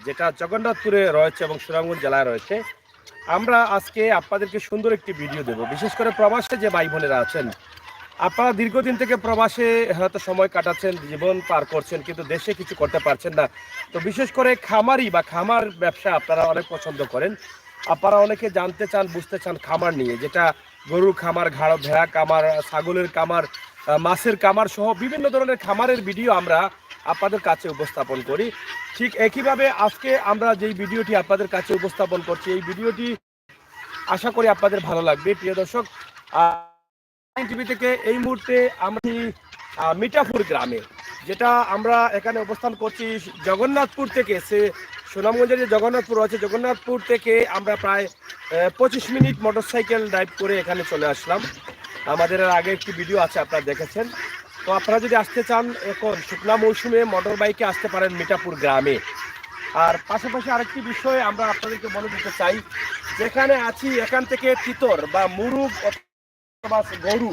যেটা জগন্নাথপুরে রয়েছে এবং সুনামগঞ্জ জেলায় রয়েছে। আমরা আজকে আপনাদেরকে সুন্দর একটি ভিডিও দেব, বিশেষ করে প্রবাসে যে ভাই বোনেরা আছেন, আপনারা দীর্ঘদিন থেকে প্রবাসে হয়তো সময় কাটাচ্ছেন, জীবন পার করছেন, কিন্তু দেশে কিছু করতে পারছেন না। তো বিশেষ করে খামারি বা খামার ব্যবসা আপনারা অনেক পছন্দ করেন। আপনারা অনেকে জানতে চান, বুঝতে চান খামার নিয়ে, যেটা গরুর খামার, ভেড়া খামার, ছাগলের খামার, মাছের খামার সহ বিভিন্ন ধরনের খামারের ভিডিও আমরা আপনাদের কাছে উপস্থাপন করি। ঠিক একইভাবে আজকে আমরা যেই ভিডিওটি আপনাদের কাছে উপস্থাপন করছি, এই ভিডিওটি আশা করি আপনাদের ভালো লাগবে। প্রিয় দর্শক, টিভি থেকে এই মুহূর্তে আমরা মিঠাপুর গ্রামে, যেটা আমরা এখানে অবস্থান করছি জগন্নাথপুর থেকে। সুনামগঞ্জের যে জগন্নাথপুর আছে, জগন্নাথপুর থেকে আমরা প্রায় 25 মিনিট মোটরসাইকেল ড্রাইভ করে এখানে চলে আসলাম। আমাদের আগে একটি ভিডিও আছে, আপনারা দেখেছেন। তো আপনারা যদি আসতে চান, এখন শুকনা মৌসুমে মোটর বাইকে আসতে পারেন মিঠাপুর গ্রামে। আর পাশাপাশি আরেকটি বিষয় আমরা আপনাদেরকে বলে দিতে চাই, যেখানে আছি এখান থেকে তিতর বা মুরুগ অথবা গরু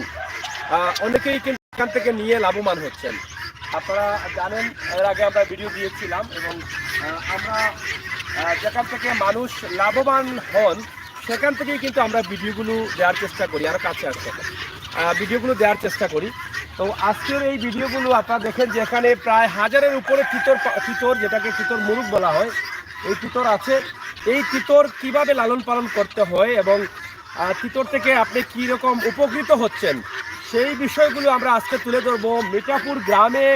অনেকেই কিন্তু এখান থেকে নিয়ে লাভবান হচ্ছেন। আপনারা জানেন, এর আগে আমরা ভিডিও দিয়েছিলাম, এবং আমরা যেখান থেকে মানুষ লাভবান হন সেখান থেকেই কিন্তু আমরা ভিডিওগুলো দেওয়ার চেষ্টা করি, আরও কাছে আসতে ভিডিওগুলো দেওয়ার চেষ্টা করি। তো আজকের এই ভিডিওগুলো আপনারা দেখেন যে এখানে প্রায় 1000-এর উপরে তিতর, যেটাকে তিতর মুরুগ বলা হয়, এই তিতর আছে। এই তিতর কিভাবে লালন পালন করতে হয় এবং তিতর থেকে আপনি কি রকম উপকৃত হচ্ছেন, সেই বিষয়গুলো আমরা আজকে তুলে ধরবো। মিঠাপুর গ্রামে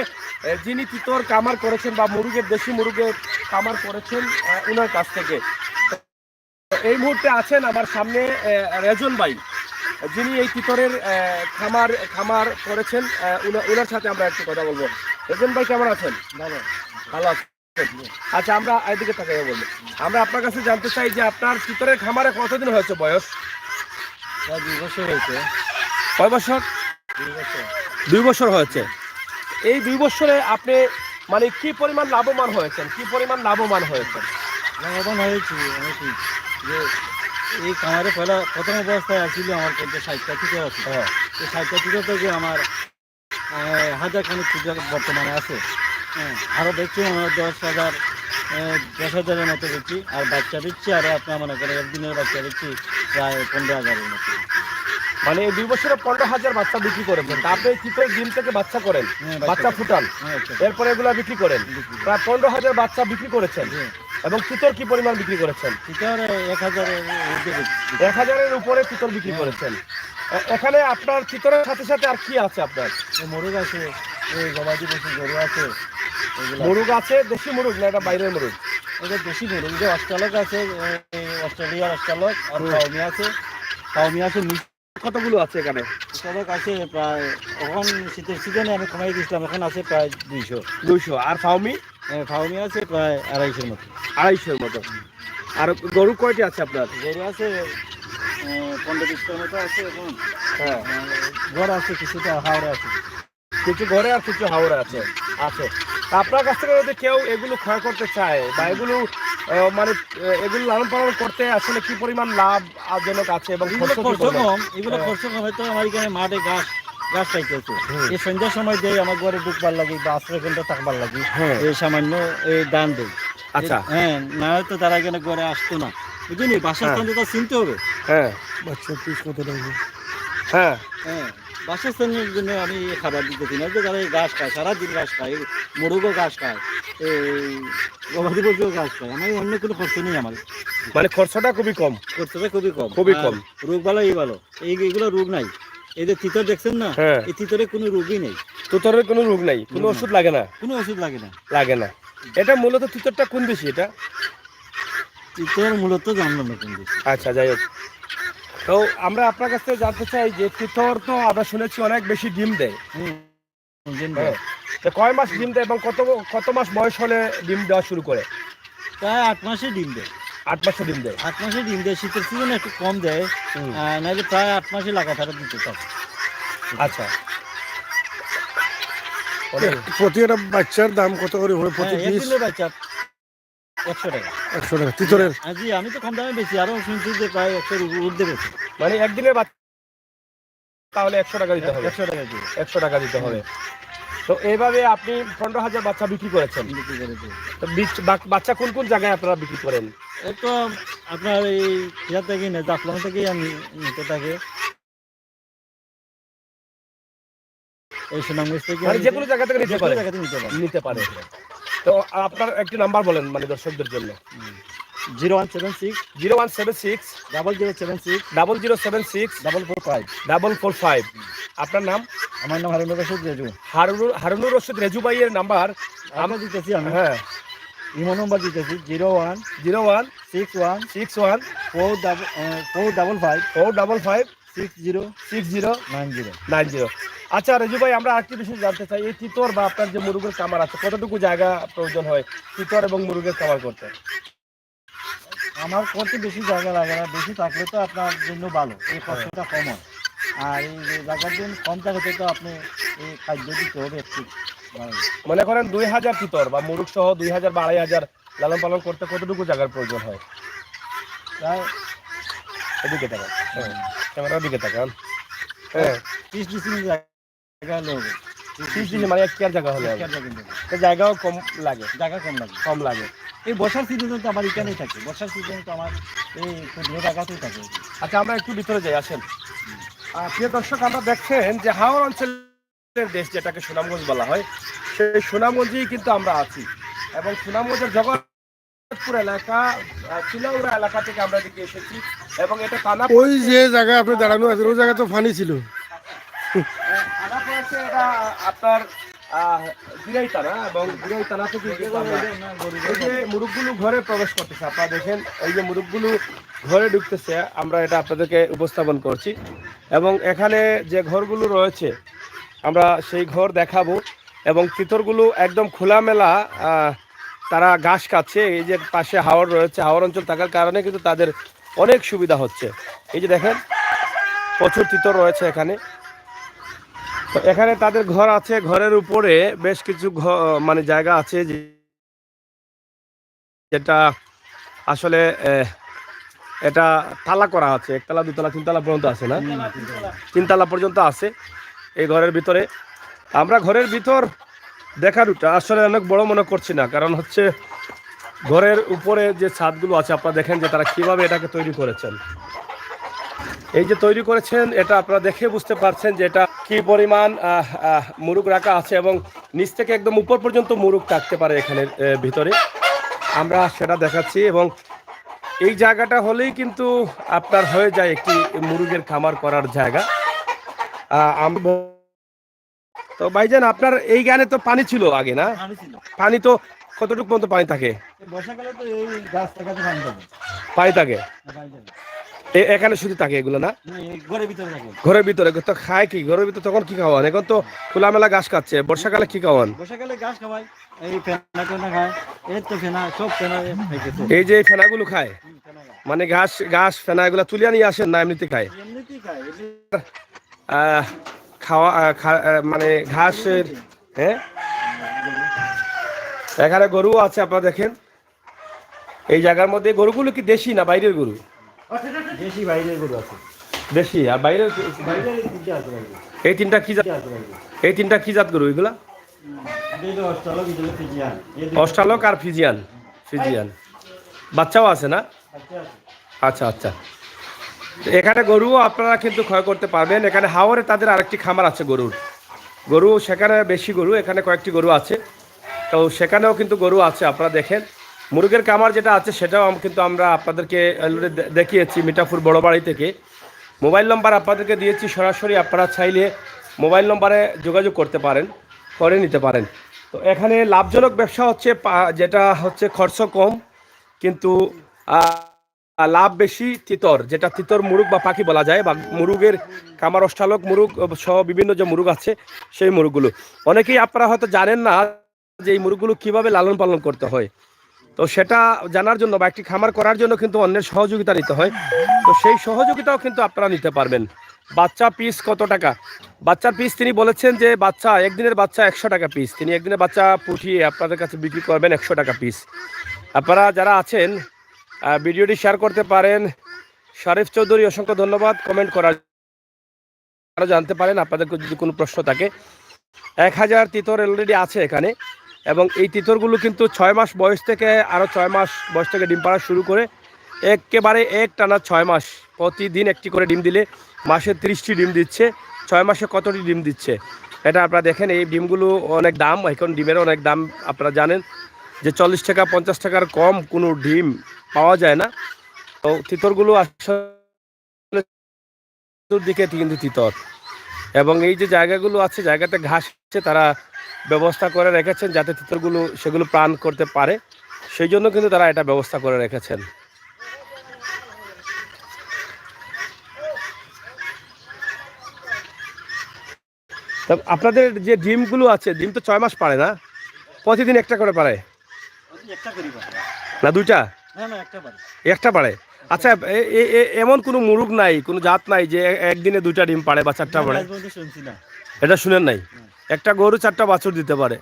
যিনি তিতর কামার করেছেন বা মুরুগের, দেশি মুরুগের কামার করেছেন, ওনার কাছ থেকে। এই মুহূর্তে আছেন আমার সামনে রেজন ভাই, যিনি এই তিতরের খামার করেছেন। ওনার সাথে আমরা একটু কথা বলবো। রেজন ভাই, কেমন আছেন? ভালো আছেন। আচ্ছা, আমরা এদিকে তাকাই বলবো। আমরা আপনার কাছে জানতে চাই যে আপনার তিতরের খামারে কতদিন হয়েছে বয়স? 2 বছর হয়েছে। কয় বছর? 2 বছর হয়েছে। এই 2 বছরে আপনি মানে কি পরিমাণ লাভবান হয়েছেন? লাভবান হয়েছি অনেকই। যে এই খামারে প্রথম অবস্থায় আসছিল আমার 60টা তিতর আছে। এই 60টা তিতর থেকে আমার 1000 খানিক তিতর বর্তমানে আছে। আরও দেখছি আমার 10,000-এর মতো দেখছি। আর বাচ্চা দিচ্ছি, আরও আপনার মনে করেন একদিনের বাচ্চা দিচ্ছি প্রায় 15,000-এর মতো। মানে এই 2 বছরে 15,000 বাচ্চা বিক্রি করেছেন। আপনি তিতর ডিম থেকে বাচ্চা করেন, বাচ্চা ফুটান, এরপরে এগুলা বিক্রি করেন। প্রায় 15,000 বাচ্চা বিক্রি করেছেন। এবং তিতর কি পরিমাণ বিক্রি করেছেন? তিতর 1,000-এর উপরে তিতর বিক্রি করেছেন। এখানে আপনার তিতরের সাথে সাথে আর কি আছে? আপনার মুরুগ আছে, এই গবাদি পশু গরু আছে। মুরুগ আছে, দেশি মুরুগ না এটা বাইরের মুরুগ? এটা দেশি মুরুগ। যে অস্ট্রালক আছে, অস্ট্রেলিয়ার অস্ট্রালক, আর ফাউমি আছে। কতগুলো আছে এখানে? অস্ট্রালক আছে প্রায়, এখন শীতের সিজনে আমি কমাই দিয়েছিলাম, এখন আছে প্রায় 200। আর ফাউমি? ফাউমি আছে প্রায় 250-এর মতো। 250-এর মতো। আর গরু কয়টি আছে আপনার? গরু আছে 15-20টার মতো আছে এখন। ঘর আছে, কিছুটা হাওড়ে আছে, কিছু ঘরে আর কিছু হাওড়ে আছে। আপনার কাছ থেকে যদি কেউ এগুলো ক্রয় করতে চায় বা এগুলো মানে এগুলো লালন পালন করতে আসলে কি পরিমাণ লাভজনক আছে এবং খরচ কম? এগুলো খরচ কম। হয়তো আমার এখানে মাঠে ঘাস খাইতেছে, এই সন্ধ্যার সময় দেয় আমার ঘরে ঢুকবার লাগে বা আশ্রয় কেন্দ্র থাকবার লাগে, এই সামান্য এই দান দেয়। আচ্ছা, না হয়তো তারা এখানে ঘরে আসতো না, বুঝলি? বাসস্থান তো চিনতে হবে। বাচ্চা পিস কত লাগবে? বাসস্থানের জন্য আমি খাবার দিতেছি না, যে যারা ঘাস খায়, সারাদিন ঘাস খায়, মুরগও ঘাস খায়, গবাদি পশুও ঘাস খায়। আমার অন্য কোনো খরচ নেই। আমার মানে খরচটা খুবই কম। খুবই কম। রোগ ভালো, এইগুলো রোগ নাই। এই যে তিতর দেখছেন না, এই তিতরে কোনো রোগই নেই। তিতরের কোনো রোগ নাই, কোনো ওষুধ লাগে না? কোনো ওষুধ লাগে না। এটা মূলত তিতরটা কোন দেশি? এটা তিতর মূলত জানলাম না কোন দেশি। আচ্ছা, যাই হোক। তো আমরা আপনার কাছ থেকে জানতে চাই যে তিতর তো আমরা শুনেছি অনেক বেশি ডিম দেয়। কয় মাস ডিম দেয় এবং কত মাস বয়স হলে ডিম দেওয়া শুরু করে? প্রায় 8 মাসে ডিম দেয়। 8 মাসে ডিম দেয়? 8 মাসে ডিম দেয়। শীতের সিজনে একটু কম দেয়, নাহলে প্রায় 8 মাসে লাগাতার দিতে থাকে। আচ্ছা, প্রতি একটা বাচ্চার দাম কত করে হবে? প্রতি বাচ্চা 100 টাকা। 100 টাকা তিতরের? জি, আমি তো কম দামে বেশি, আরো শুনছি যে প্রায় 100 ঊর্ধ্বে বেশি। মানে একদিনের বাচ্চা তাহলে 100 টাকা দিতে হবে? 100 টাকা 100 টাকা দিতে হবে। তো এইভাবে আপনি 15,000 বাচ্চা বিক্রি করেছেন। বিক্রি করেছি। তো বাচ্চা কোন কোন জায়গায় আপনারা বিক্রি করেন? এই তো আপনার এই ইয়া থেকে না, জাফলং থেকেই আমি নিতে থাকি। এই সুনামগঞ্জ থেকে মানে যে কোনো জায়গা থেকে নিতে যে কোনো পারেন? জায়গাতে নিতে পারি। নিতে পারে। তো আপনার একটি নাম্বার বলেন মানে দর্শকদের জন্য। 0176 0176 0076 0076 445। 445। আপনার নাম? আমার নাম হারুনুর রশিদ রেজু। হারুনুর রশিদ রেজু ভাইয়ের নাম্বার আমরা দিতেছি আমি। হ্যাঁ ইমো নম্বর দিতেছি 01 01 61 61 455 455 60 60 90। 90। আচ্ছা রেজু ভাই, আমরা আরেকটি বিষয় জানতে চাই, এই তিতর বা আপনার যে মুরগের কামার আছে কতটুকু জায়গা প্রয়োজন হয় তিতর এবং মুরগের কামার করতে? আমার করতে বেশি জায়গা লাগে না, বেশি থাকলে তো আপনার জন্য ভালো, এই কষ্টটা কম হয়। আর এই যে জায়গার জন্য কম থাকতে তো আপনি এই খাদ্য দিতে হবে একটু ভালো। মনে করেন 2000 তিতর বা মুরগ সহ 2000 বা 2500 লালন পালন করতে কতটুকু জায়গার প্রয়োজন হয়? প্রায় এদিকে তাকান, হ্যাঁ ক্যামেরার দিকে তাকান। হ্যাঁ 30 ডিসিমিল জায়গা হলে হবে। 30 ডিসি মানে 1 কেয়ার জায়গা হলে হবে। জায়গা কিন্তু তো জায়গাও কম লাগে, জায়গা কম লাগে। কম লাগে। এই বর্ষার সিজনে তো আমার এখানেই থাকে, বর্ষার সিজনে তো আমার এই ক্ষুদ্র জায়গাতেই থাকে। আচ্ছা আমরা একটু ভিতরে যাই, আসেন। প্রিয় দর্শক, আমরা দেখছেন যে হাওর অঞ্চলের দেশ যেটাকে সুনামগঞ্জ বলা হয়, সেই সুনামগঞ্জেই কিন্তু আমরা আছি এবং সুনামগঞ্জের জগৎপুর এলাকা চিলাউড়া এলাকা থেকে আমরা এদিকে এসেছি এবং এটা থানা ওই যে জায়গা আপনি দাঁড়ানো আছেন ওই জায়গা তো ফানি ছিল। থানা পড়েছে এটা আপনার দিরাই থানা এবং দিরাই থানা থেকে কিন্তু আমরা এই যে মুরগগুলো ঘরে প্রবেশ করতেছে, আপনারা দেখেন এই যে মুরগগুলো ঘরে ঢুকতেছে, আমরা এটা আপনাদেরকে উপস্থাপন করছি এবং এখানে যে ঘরগুলো রয়েছে আমরা সেই ঘর দেখাবো এবং তিতরগুলো একদম খোলামেলা তারা ঘাস খাচ্ছে। এই যে পাশে হাওর রয়েছে, হাওর অঞ্চল থাকার কারণে কিন্তু তাদের অনেক সুবিধা হচ্ছে। এই যে দেখেন প্রচুর তিতর রয়েছে এখানে। তো এখানে তাদের ঘর আছে, ঘরের উপরে বেশ কিছু মানে জায়গা আছে যেটা আসলে এটা তালা করা আছে, একতলা দুতলা তিনতলা পর্যন্ত আছে না? তিনতলা পর্যন্ত আছে এই ঘরের ভিতরে। আমরা ঘরের ভিতর দেখারটা আসলে অনেক বড় মনে করছি না, কারণ হচ্ছে ঘরের উপরে যে ছাদগুলো আছে আপনারা দেখেন যে তারা কিভাবে এটাকে তৈরি করেছেন। এই যে তৈরি করেছেন এটা আপনারা দেখে বুঝতে পারছেন যে এটা কি পরিমাণ মুরগ রাখা আছে এবং নিচ থেকে একদম উপর পর্যন্ত মুরগ থাকতে পারে এখানের ভিতরে, আমরা সেটা দেখাচ্ছি। এবং এই জায়গাটা হলেই কিন্তু আপনার হয়ে যায় একটি মুরগের খামার করার জায়গা। তো ভাইজান আপনার এই গানে তো পানি ছিল আগে না? পানি তো কতটুকু পর্যন্ত পানি থাকে? বর্ষাকালে তো এই গাছ টাকাতে পানি থাকে, পানি থাকে পানি থাকে। এখানে শুধু থাকে এগুলো না? এই ঘরের ভিতরে থাকে। ঘরের ভিতরে তো খায় কি? ঘরের ভিতরে তখন কি খাওয়ান? এখন তো খোলামেলা ঘাস খাচ্ছে, বর্ষাকালে কি খাওয়ান? বর্ষাকালে ঘাস খাওয়াই, এই ফেনা টেনা খায়, এই তো ফেনা সব ফেনা খাইতেছে। এই যে ফেনাগুলো খায়, ফেনা খায়। মানে ঘাস ফেনা এগুলো তুলিয়া নিয়ে আসেন না এমনিতে খায়? এমনিতেই খায়। খাওয়া মানে ঘাসের। হ্যাঁ এখানে গরু আছে আপনারা দেখেন। এই জায়গার মধ্যে গরুগুলো কি দেশি না বাইরের গরু? দেশি বাইরের গরু আছে। দেশি আর বাইরের? বাইরের তিনটা আছে বাইরে। এই তিনটা কি জাত? এই তিনটা কি জাত গরু এগুলা? এইটা অস্ট্রালক, এটা ফিজিয়ান। অস্ট্রালক আর ফিজিয়ান বাচ্চাও আছে না? আচ্ছা আচ্ছা। এখানে গরুও আপনারা কিন্তু ক্ষয় করতে পারবেন। এখানে হাওরে তাদের আরেকটি খামার আছে গরু সেখানে বেশি গরু, এখানে কয়েকটি গরু আছে, তো সেখানেও কিন্তু গরু আছে। আপনারা দেখেন মুরগের খামার যেটা আছে সেটাও কিন্তু আমরা আপনাদেরকে দেখিয়েছি মিঠাপুর বড় বাড়ি থেকে। মোবাইল নম্বর আপনাদেরকে দিয়েছি, সরাসরি আপনারা চাইলে মোবাইল নম্বরে যোগাযোগ করতে পারেন, করে নিতে পারেন। তো এখানে লাভজনক ব্যবসা হচ্ছে যেটা হচ্ছে খরচ কম কিন্তু লাভ বেশি তিতর, যেটা তিতর মুরগ বা পাখি বলা যায়, বা মুরগের কামার অষ্টালক মুরগ সহ বিভিন্ন যে মুরগ আছে সেই মুরগগুলো। অনেকেই আপনারা হয়তো জানেন না যে এই মুরগগুলো কীভাবে লালন পালন করতে হয়, তো সেটা জানার জন্য বা একটি খামার করার জন্য কিন্তু অন্যের সহযোগিতা নিতে হয়। তো সেই সহযোগিতাও কিন্তু আপনারা নিতে পারবেন। বাচ্চা পিস কত টাকা? বাচ্চার পিস তিনি বলেছেন যে বাচ্চা একদিনের বাচ্চা 100 টাকা পিস, তিনি একদিনের বাচ্চা পুঠিয়ে আপনাদের কাছে বিক্রি করবেন 100 টাকা পিস। আপনারা যারা আছেন ভিডিওটি শেয়ার করতে পারেন। শরীফ চৌধুরী অসংখ্য ধন্যবাদ। কমেন্ট করার জানতে পারেন আপনাদের যদি কোনো প্রশ্ন থাকে। 1000 তিতর অলরেডি আছে এখানে। এবং এই তিতরগুলো কিন্তু 6 মাস বয়স থেকে আরও 6 মাস বয়স থেকে ডিম পাড়া শুরু করে একেবারে এক টানা 6 মাস প্রতিদিন একটি করে ডিম দিলে মাসে 30টি ডিম দিচ্ছে। 6 মাসে কতটি ডিম দিচ্ছে এটা আপনারা দেখেন। এই ডিমগুলো অনেক দাম, এখন ডিমের অনেক দাম। আপনারা জানেন যে 40 টাকা 50 টাকার কম কোনো ডিম পাওয়া যায় না। তো তিতরগুলো আসলে দিকে কিন্তু তিতর, এবং এই যে জায়গাগুলো আছে জায়গাতে ঘাস আছে তারা ব্যবস্থা করে রেখেছেন যাতে তিতরগুলো সেগুলো প্রাণ করতে পারে, সেই জন্য কিন্তু তারা এটা ব্যবস্থা করে রেখেছেন। আপনাদের যে ডিমগুলো আছে, ডিম তো 6 মাস পারে না, প্রতিদিন একটা করে পারে না দুইটা? একটা পারে। আচ্ছা, এমন কোনো মুরগ নাই, কোনো জাত নাই যে একদিনে 2টা ডিম পারে বা 4টা পারে? এটা শুনেন নাই? একটা গরু 4টা বাছুর দিতে পারে,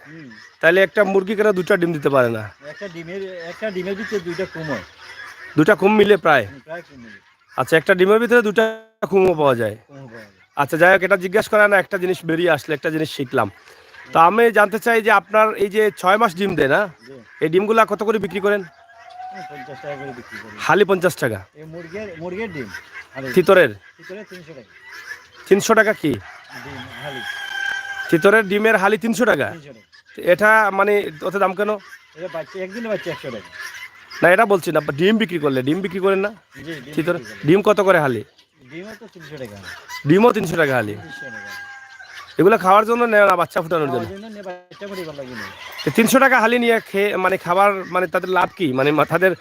তাহলে একটা মুরগি কেন 2টা ডিম দিতে পারে না? একটা ডিমের ভিতরে 2টা কুম হয়। 2টা কুম মিলে প্রায়? আচ্ছা, একটা ডিমের ভিতরে 2টা কুমও পাওয়া যায়। আচ্ছা, যাই হোক, এটা জিজ্ঞাসা করা না, একটা জিনিস বেরিয়ে আসলে একটা জিনিস শিখলাম। তো আমি জানতে চাই যে আপনার এই যে 6 মাস ডিম দেয় না, এই ডিমগুলা কত করে বিক্রি করেন? 50 টাকা করে বিক্রি করি। হালি 50 টাকা? এই মুরগির ডিম তিতরের 300 টাকা। 300 টাকা কি ডিম হালি? তিতরের ডিমের হালি 300 টাকা? 300 টাকা। এটা মানে অত দাম কেন? এটা বাচ্চা একদিনে বাচ্চা 100 টাকা। না, এটা বলছি না, ডিম বিক্রি করলে, ডিম বিক্রি করেন না? জি, তিতর ডিম কত করে হালি? ডিমও তো 300 টাকা। ডিমও 300 টাকা হালি? 300 টাকা। এগুলো খাওয়ার জন্য নেয় না, বাচ্চা ফুটানোর জন্য? বাচ্চা ফুটাই ভালো লাগে না। 300 টাকা হালি নিয়ে খেয়ে মানে খাবার, মানে তাদের লাভ কি? মানে তাদের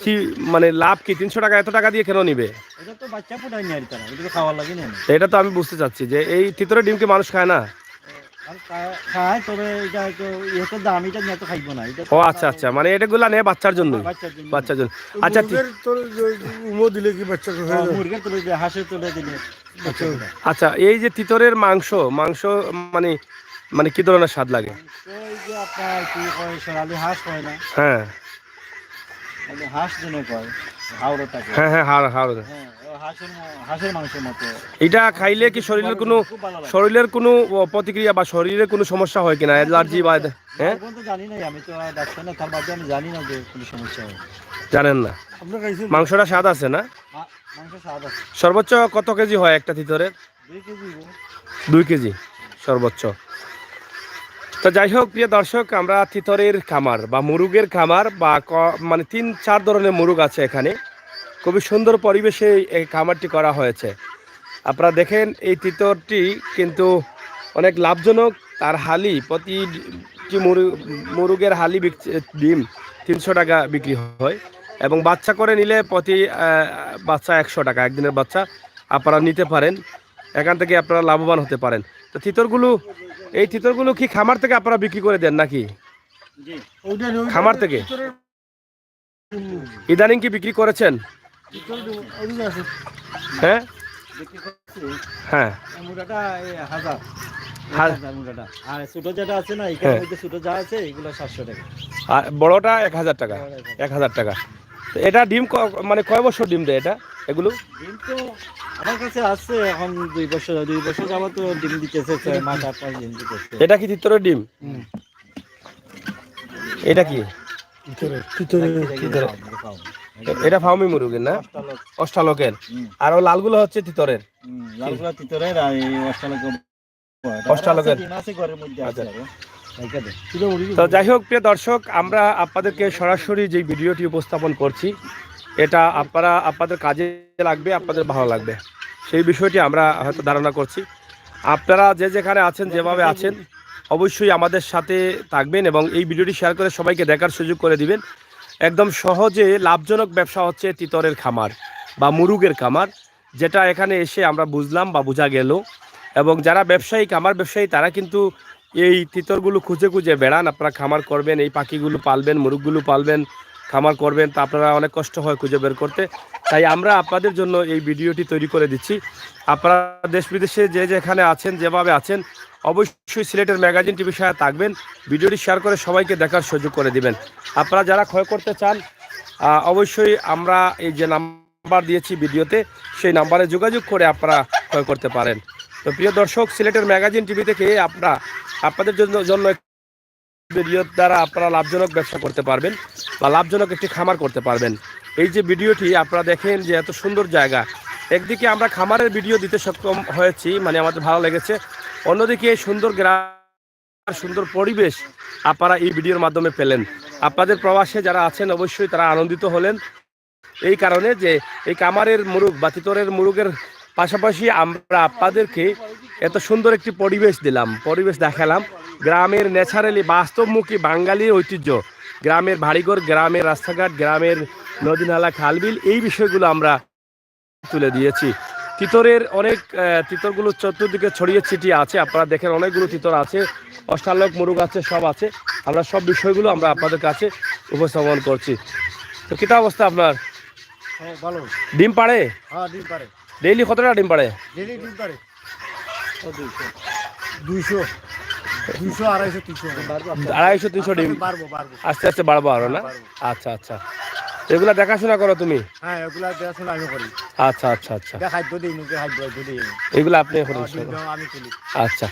কি মানে লাভ কি? 300 টাকা এত টাকা দিয়ে কেন নিবে? এটা তো বাচ্চা ফুটাই না, তারা এটা খাওয়ার লাগে না। এটা তো আমি বুঝতে চাচ্ছি যে এই তিতরের ডিম কি মানুষ খায় না? খায়, তবে এটা তো এত দাম, এটা নিয়ে তো খাইবো না। ও আচ্ছা আচ্ছা, মানে এটাগুলা নেয় বাচ্চার জন্য? বাচ্চার জন্য। আচ্ছা, উমো দিলে কি বাচ্চা মুরগির তুলে দিলে, হাঁসের তুলে দিলে। আচ্ছা, এই যে তিতরের মাংস মানে মানে কি ধরনের স্বাদ লাগে? ওই যে আপনার কি কয়, সোনালি হাঁস হয় না? হ্যাঁ হাঁস জন্য কয় হাওড়া থাকে। হ্যাঁ হ্যাঁ, হাড় হাড়। হ্যাঁ, হাঁসের মাংসের মতো। এটা খাইলে কি শরীরের কোনো প্রতিক্রিয়া বা শরীরে কোনো সমস্যা হয় কিনা, অ্যালার্জি বা? হ্যাঁ, জানি না, আমি তো ডাক্তার না, তার বাদে আমি জানি না যে কোনো সমস্যা হয়। জানেন না? মাংসটা স্বাদ আছে না? মাংস স্বাদ আছে। সর্বোচ্চ কত কেজি হয় একটা তিতরের? 2 কেজি। 2 কেজি সর্বোচ্চ। তো যাই হোক, প্রিয় দর্শক, আমরা তিতরের খামার বা মুরগের খামার বা মানে 3-4 ধরনের মুরগ আছে এখানে। খুবই সুন্দর পরিবেশে এই খামারটি করা হয়েছে। আপনারা দেখেন এই তিতরটি কিন্তু অনেক লাভজনক। তার হালি প্রতিটি মুরগের হালি ডিম 300 টাকা বিক্রি হয়, এবং বাচ্চা করে নিলে প্রতি বাচ্চা 100 টাকা। একদিনের বাচ্চা আপনারা নিতে পারেন, এখান থেকে আপনারা লাভবান হতে পারেন। তো এই তিতরগুলো কি খামার থেকে আপনারা বিক্রি করে দেন নাকি? খামার থেকে ইদানিং কি বিক্রি করেছেন? হ্যাঁ হ্যাঁ, মুরগাটা 1000 মুরগাটা, আর ছোট যেটা আছে না, এখানে মধ্যে ছোট যা আছে এগুলো 700 টাকা, আর বড়টা 1000 টাকা। 1000 টাকা। তো এটা ডিম মানে কয় বছর ডিম দেয় এটা? এগুলো ডিম তো আমার কাছে আছে এখন 2 বছর যাবত তো ডিম দিতেছে, 6 মাস 8 মাস ডিম দিতেছে। এটা কি তিতরের ডিম? এটা কি এটা ফার্মি মুরগের না? অষ্টালকের। আর ও লালগুলো হচ্ছে তিতরের? লালগুলো তিতরের, আর এই অষ্টালকের। আচ্ছা। তো যাই হোক, প্রিয় দর্শক, আমরা আপনাদেরকে সরাসরি যে ভিডিওটি উপস্থাপন করছি, এটা আপনাদের কাজে লাগবে, আপনাদের ভালো লাগবে, সেই বিষয়টি আমরা হয়তো ধারণা করছি। আপনারা যে যেখানে আছেন, যেভাবে আছেন, অবশ্যই আমাদের সাথে থাকবেন এবং এই ভিডিওটি শেয়ার করে সবাইকে দেখার সুযোগ করে দিবেন। একদম সহজে লাভজনক ব্যবসা হচ্ছে তিতরের খামার বা মুরগের খামার, যেটা এখানে এসে আমরা বুঝলাম বা বোঝা গেল। এবং যারা ব্যবসায়ী, খামার ব্যবসায়ী, তারা কিন্তু এই তিতরগুলো খুঁজে খুঁজে বেড়ান। আপনারা খামার করবেন, এই পাখিগুলো পালবেন, মুরগগুলো পালবেন, খামার করবেন, তা আপনারা অনেক কষ্ট হয় খুঁজে বের করতে। তাই আমরা আপনাদের জন্য এই ভিডিওটি তৈরি করে দিচ্ছি। আপনারা দেশ বিদেশে যে যেখানে আছেন, যেভাবে আছেন, অবশ্যই সিলেটের ম্যাগাজিন টিভির সাথে থাকবেন। ভিডিওটি শেয়ার করে সবাইকে দেখার সুযোগ করে দিবেন। আপনারা যারা ক্রয় করতে চান, অবশ্যই আমরা এই যে নাম্বার দিয়েছি ভিডিওতে, সেই নাম্বারে যোগাযোগ করে আপনারা ক্রয় করতে পারেন। তো প্রিয় দর্শক, সিলেটের ম্যাগাজিন টিভি থেকে আপনারা আপনাদের জন্য ভিডিও দ্বারা আপনারা লাভজনক ব্যবসা করতে পারবেন বা লাভজনক একটি খামার করতে পারবেন। এই যে ভিডিওটি আপনারা দেখেন যে এত সুন্দর জায়গা, একদিকে আমরা খামারের ভিডিও দিতে সক্ষম হয়েছি, মানে আমাদের ভালো লেগেছে, অন্যদিকে সুন্দর গ্রাম, সুন্দর পরিবেশ আপনারা এই ভিডিওর মাধ্যমে পেলেন। আপনাদের প্রবাসে যারা আছেন অবশ্যই তারা আনন্দিত হলেন এই কারণে যে এই কামারের মুরুগ বা তিতরের মুরুগের পাশাপাশি আমরা আপনাদেরকে এত সুন্দর একটি পরিবেশ দিলাম, পরিবেশ দেখালাম, গ্রামের ন্যাচারালি বাস্তবমুখী বাঙালির ঐতিহ্য, গ্রামের বাড়িঘর, গ্রামের রাস্তাঘাট, গ্রামের নদী নালা খালবিল, এই বিষয়গুলো আমরা তুলে দিয়েছি। তিতরের অনেক তিতরগুলো চতুর্দিকে ছড়িয়ে ছিটিয়ে আছে, আপনারা দেখেন অনেকগুলো তিতর আছে, অষ্টালক মুরুগ আছে, সব আছে। আমরা সব বিষয়গুলো আমরা আপনাদের কাছে উপস্থাপন করছি। তো কিতা অবস্থা আপনার? হ্যাঁ ভালো। ডিম পাড়ে? হ্যাঁ ডিম পারে। ডেইলি কতটা ডিম পাড়ে? ডেলি ডিম পারে 200 200 250 250-300 ডিম বাড়বো। আস্তে আস্তে বাড়বো আরো না? আচ্ছা আচ্ছা, এগুলা দেখাশোনা করো তুমি? হ্যাঁ এগুলা দেখাশোনা আমি করি। আচ্ছা আচ্ছা আচ্ছা, খাদ্য দিই নুকে খাদ্য দিই এগুলো আপনি এখন আমি তুলি। আচ্ছা,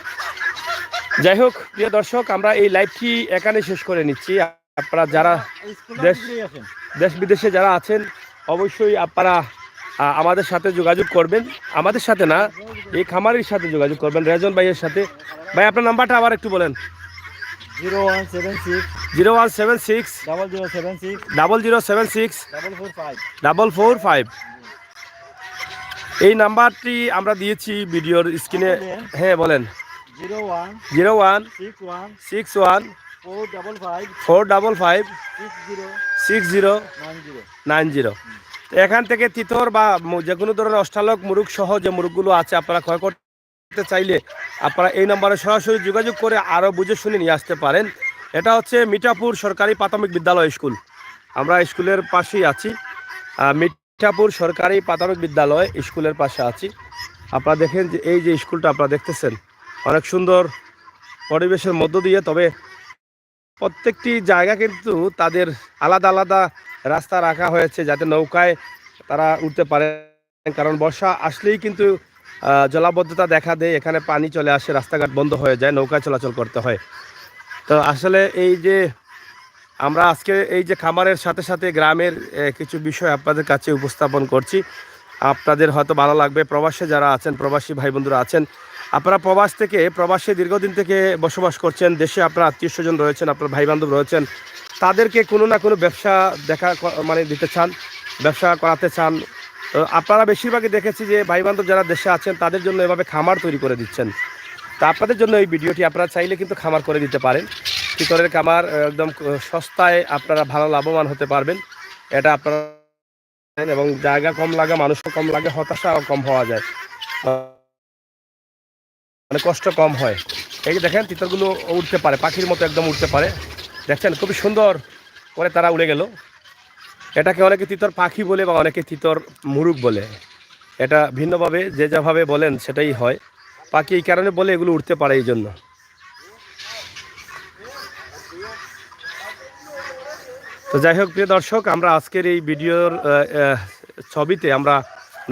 যাই হোক প্রিয় দর্শক, আমরা এই লাইভটি এখানে শেষ করে নিচ্ছি। আপনারা যারা দেশ বিদেশে যারা আছেন অবশ্যই আপনারা আমাদের সাথে যোগাযোগ করবেন, আমাদের সাথে না, এই খামারের সাথে যোগাযোগ করবেন, রেজন ভাইয়ের সাথে। ভাই আপনার নাম্বারটা আবার একটু বলেন। 0176 0176 0076 0076 445 445। এই নাম্বারটি আমরা দিয়েছি ভিডিওর স্ক্রিনে। হ্যাঁ বলেন। 01 61 61 61 455 455 60 60 90। এখান থেকে তিতর বা যে কোনো ধরনের অষ্টালক মুরুগ সহ যে মুরুগগুলো আছে আপনারা ক্রয় করতে চাইলে আপনারা এই নম্বরে সরাসরি যোগাযোগ করে আরও বুঝে শুনে নিয়ে আসতে পারেন। এটা হচ্ছে মিঠাপুর সরকারি প্রাথমিক বিদ্যালয় স্কুল, আমরা স্কুলের পাশেই আছি। মিঠাপুর সরকারি প্রাথমিক বিদ্যালয় স্কুলের পাশে আছি। আপনারা দেখেন যে এই যে স্কুলটা আপনারা দেখতেছেন অনেক সুন্দর পরিবেশের মধ্য দিয়ে, তবে প্রত্যেকটি জায়গা কিন্তু তাদের আলাদা আলাদা রাস্তা রাখা হয়েছে যাতে নৌকায় তারা উঠতে পারে, কারণ বর্ষা আসলেই কিন্তু জলাবদ্ধতা দেখা দেয়, এখানে পানি চলে আসে, রাস্তাঘাট বন্ধ হয়ে যায়, নৌকায় চলাচল করতে হয়। তো আসলে এই যে আমরা আজকে এই যে খামারের সাথে সাথে গ্রামের কিছু বিষয় আপনাদের কাছে উপস্থাপন করছি, আপনাদের হয়তো ভালো লাগবে। প্রবাসে যারা আছেন, প্রবাসী ভাই বন্ধুরা আছেন, আপনারা প্রবাসে দীর্ঘদিন থেকে বসবাস করছেন, দেশে আপনার আত্মীয় স্বজন রয়েছেন, আপনার ভাই বান্ধব রয়েছেন, তাদেরকে কোনো না কোনো ব্যবসা দিতে চান, ব্যবসা করাতে চান। আপনারা বেশিরভাগই দেখেছি যে ভাই বান্ধব যারা দেশে আছেন তাদের জন্য এভাবে খামার তৈরি করে দিচ্ছেন। তা আপনাদের জন্য এই ভিডিওটি, আপনারা চাইলে কিন্তু খামার করে দিতে পারেন। তিতরের খামার একদম সস্তায় আপনারা ভালো লাভবান হতে পারবেন। এটা আপনারা, এবং জায়গা কম লাগে, মানুষও কম লাগে, হতাশাও কম হওয়া যায়, মানে কষ্ট কম হয়। এই যে দেখেন তিতরগুলো উঠতে পারে, পাখির মতো একদম উঠতে পারে, দেখছেন খুবই সুন্দর করে তারা উড়ে গেল। এটাকে অনেকে তিতর পাখি বলে বা অনেকে তিতর মুরুগ বলে, এটা ভিন্নভাবে যে যাভাবে বলেন সেটাই হয়। পাখি এই কারণে বলে এগুলো উঠতে পারে এই জন্য। তো যাই হোক প্রিয় দর্শক, আমরা আজকের এই ভিডিওর ছবিতে আমরা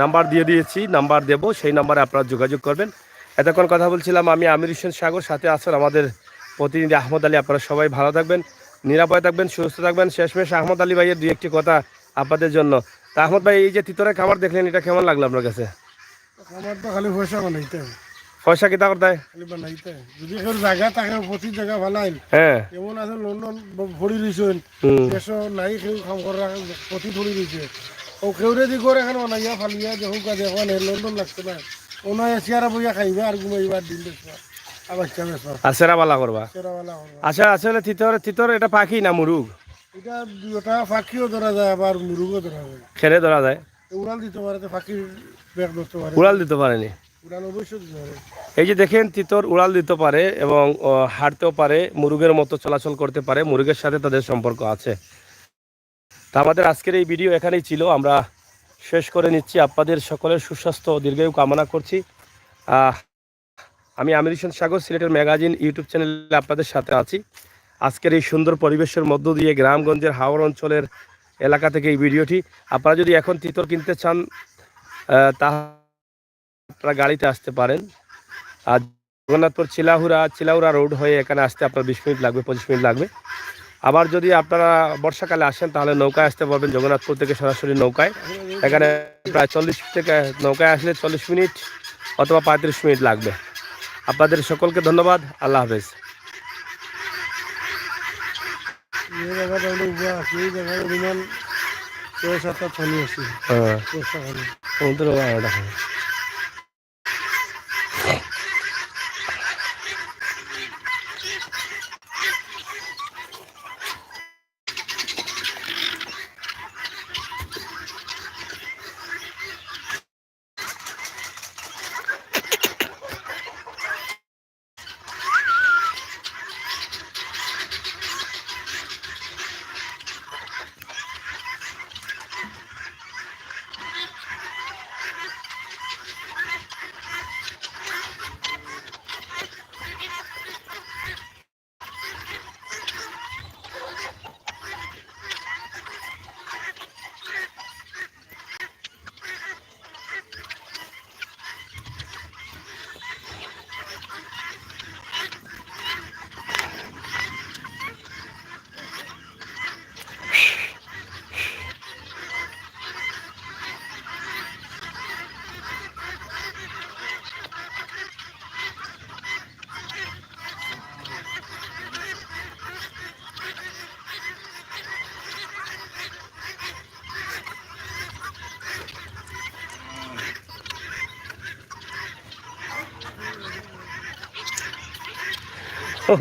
নাম্বার দিয়ে দিয়েছি, নাম্বার দেব, সেই নাম্বারে আপনারা যোগাযোগ করবেন। এতক্ষণ কথা বলছিলাম আমি আমির হোসেন সাগর, সাথে আছেন আমাদের প্রতিনিধি আহমদ আলী। আপনারা সবাই ভালো থাকবেন, নিরাপদে থাকবেন, সুস্থ থাকবেন। শেষমেশ আহমদ আলী ভাইয়ের দুই একটি কথা আপনাদের জন্য। তা আহমদ ভাই, এই যে তিতরের খাবার দেখলেন, এটা কেমন লাগলো আপনার কাছে? আমার তো খালি পয়সা বানাইতে হয়, পয়সা কিতা করতে হয়? খালি বানাইতে হয়। যদি কেউ জায়গা থাকে প্রতি জায়গা ভালাই, হ্যাঁ এমন আছে লন্ডন ভরি দিয়েছেন, হুম দেশও নাই কেউ কাম করা প্রতি ভরি দিয়েছে। ও কেউ রেডি করে এখানে বানাইয়া ফালিয়া দেখুন কাজে এখন লন্ডন লাগছে না, ওনায় চেয়ারা বইয়া খাইবে আর ঘুমাইবার দিন বেসবা আবার বেসবা আর সেরাবালা করবা। চেরাওয়ালা করবা। আচ্ছা, আসলে তিতর এটা পাখি না মুরুগ? এটা দুটা ফাঁকিও ধরা যায়, আবার মুরুগও ধরা যায়, খেলে ধরা যায়, উড়াল দিতে পারে, ফাঁকির ব্যাগ ধরতে পারে, উড়াল দিতে পারেনি। উড়াল অবশ্যই দিতে পারে। এই যে দেখেন তিতর উড়াল দিতে পারে এবং হাঁটতেও পারে, মুরুগের মতো চলাচল করতে পারে, মুরুগের সাথে তাদের সম্পর্ক আছে। তা আমাদের আজকের এই ভিডিও এখানেই ছিল, আমরা শেষ করে নিচ্ছি। আপনাদের সকলের সুস্বাস্থ্য ও দীর্ঘায়ু কামনা করছি। আমি আমির হোসেন সাগর, সিলেটের ম্যাগাজিন ইউটিউব চ্যানেলে আপনাদের সাথে আছি। আজকের এই সুন্দর পরিবেশের মধ্য দিয়ে গ্রামগঞ্জের হাওর অঞ্চলের এলাকা থেকে এই ভিডিওটি। আপনারা যদি এখন তিতর কিনতে চান তা আপনারা গাড়িতে আসতে পারেন, আর জগন্নাথপুর চিলাউড়া রোড হয়ে এখানে আসতে আপনার 20 মিনিট লাগবে, 25 মিনিট লাগবে। আবার যদি আপনারা বর্ষাকালে আসেন তাহলে নৌকায় আসতে পারবেন, জগন্নাথপুর থেকে সরাসরি নৌকায়। এখানে প্রায় 40 থেকে নৌকায় আসলে 40 মিনিট অথবা 35 মিনিট লাগবে। আপনাদের সকলকে ধন্যবাদ। আল্লাহ হাফেজ। এই জায়গাটা হলো উবা আছে, এই জায়গায় বিমান 6-7টা পানি আছে, হ্যাঁ, 10টা পানি। সমুদ্র বাংলাটা। ও